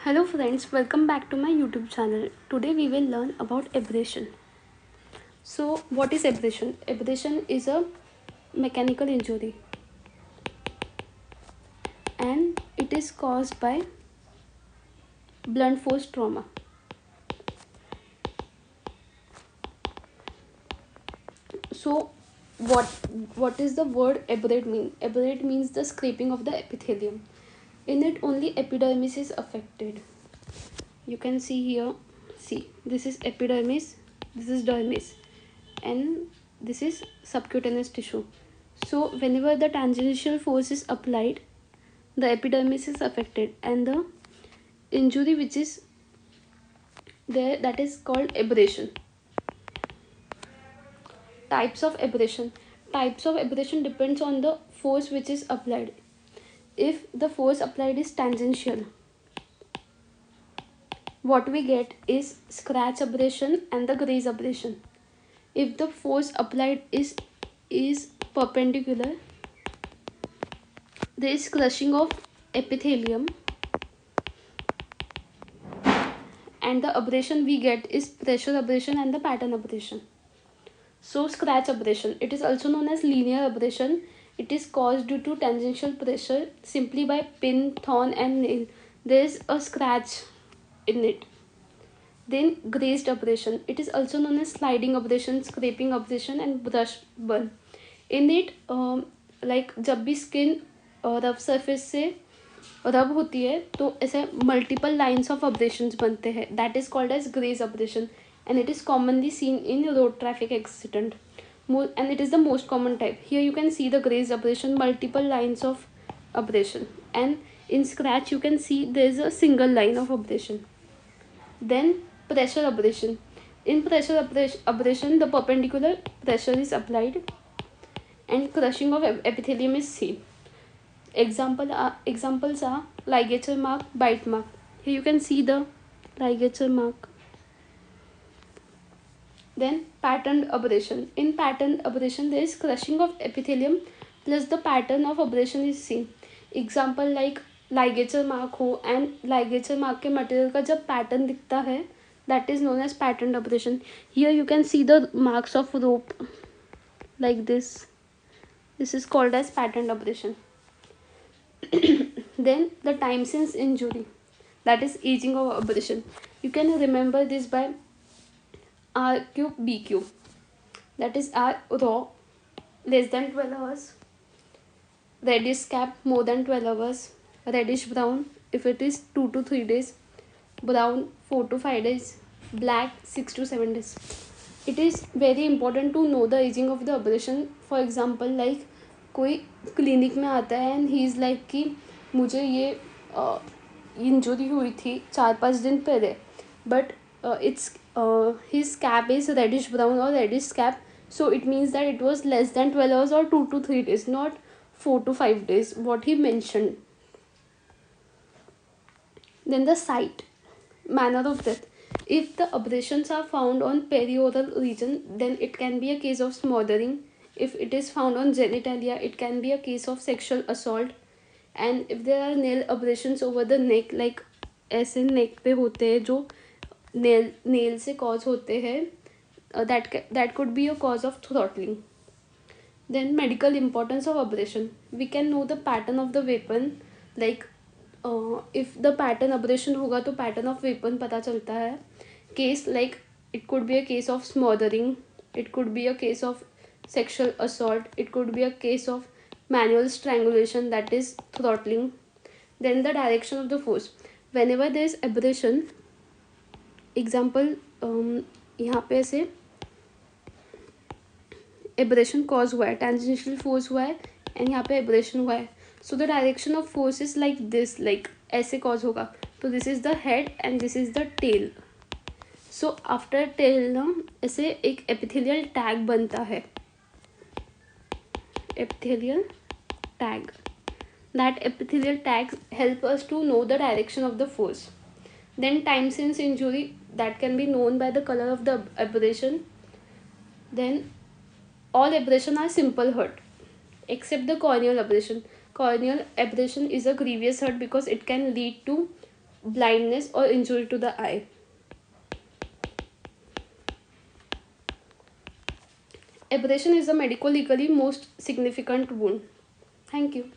Hello friends, welcome back to my YouTube channel. Today we will learn about abrasion. So what is abrasion? Abrasion is a mechanical injury and it is caused by blunt force trauma. So what is the word abrade mean? Abrade means the scraping of the epithelium. In it only epidermis is affected. You can see here, see this is epidermis, this is dermis, and this is subcutaneous tissue. So whenever the tangential force is applied, the epidermis is affected and the injury which is there, that is called abrasion. Types of abrasion depends on the force which is applied. If the force applied is tangential, what we get is scratch abrasion and the graze abrasion. If the force applied is perpendicular, there is crushing of epithelium, and the abrasion we get is pressure abrasion and the pattern abrasion. So scratch abrasion, it is also known as linear abrasion. It is caused due to tangential pressure simply by pin, thorn and nail. There is a scratch in it. Then grazed abrasion, it is also known as sliding abrasion, scraping abrasion and brush burn. In it like जब भी skin rough surface से रब होती है तो ऐसे multiple lines of abrasions बनते हैं. That is called as graze abrasion and it is commonly seen in road traffic accident, and it is the most common type. Here you can see the grazed abrasion, multiple lines of abrasion, and in scratch you can see there is a single line of abrasion. Then pressure abrasion. In pressure abrasion, the perpendicular pressure is applied and crushing of epithelium is seen. Examples are ligature mark, bite mark. Here you can see the ligature mark. Then patterned abrasion. In patterned abrasion, there is crushing of epithelium plus the pattern of abrasion is seen. Example like ligature mark हो and ligature mark के material का जब pattern दिखता है, that is known as patterned abrasion. Here you can see the marks of rope like this. This is called as patterned abrasion. Then the time since injury, that is aging of abrasion. You can remember this by R cube B cube. That is R raw less than 12 hours, reddish scab more than 12 hours, reddish brown if it is 2 to 3 days, brown 4 to 5 days, black 6 to 7 days. It is very important to know the aging of the abrasion. For example like कोई clinic में आता है and he is like कि मुझे ये injury हुई थी 4-5 दिन पहले, but it's his scab is reddish brown or reddish scab, so it means that it was less than 12 hours or 2 to 3 days, not 4 to 5 days what he mentioned. Then the site, manner of death. If the abrasions are found on perioral region, then it can be a case of smothering. If it is found on genitalia, it can be a case of sexual assault. And if there are nail abrasions over the neck, like ऐसे neck पे होते हैं जो nail से cause होते हैं, that could be a cause of throttling. Then medical importance of abrasion. We can know the pattern of the weapon, like if the pattern abrasion होगा तो pattern of weapon पता चलता है. Case like it could be a case of smothering, it could be a case of sexual assault, it could be a case of manual strangulation, that is throttling. Then the direction of the force. Whenever there is abrasion, example यहाँ पे ऐसे abrasion cause हुआ है, tangential force हुआ है and यहाँ पे abrasion हुआ है. So the direction of force is like this, like ऐसे कॉज होगा. तो this is the head and this is the tail. So after tail ना ऐसे एक एपिथेलियल टैग बनता है, epithelial tag. That epithelial tag help us to know the direction of the force. Then time since injury, that can be known by the color of the abrasion. Then all abrasion are simple hurt except the corneal abrasion. Corneal abrasion is a grievous hurt because it can lead to blindness or injury to the eye. Abrasion is the medico-legally most significant wound. Thank you.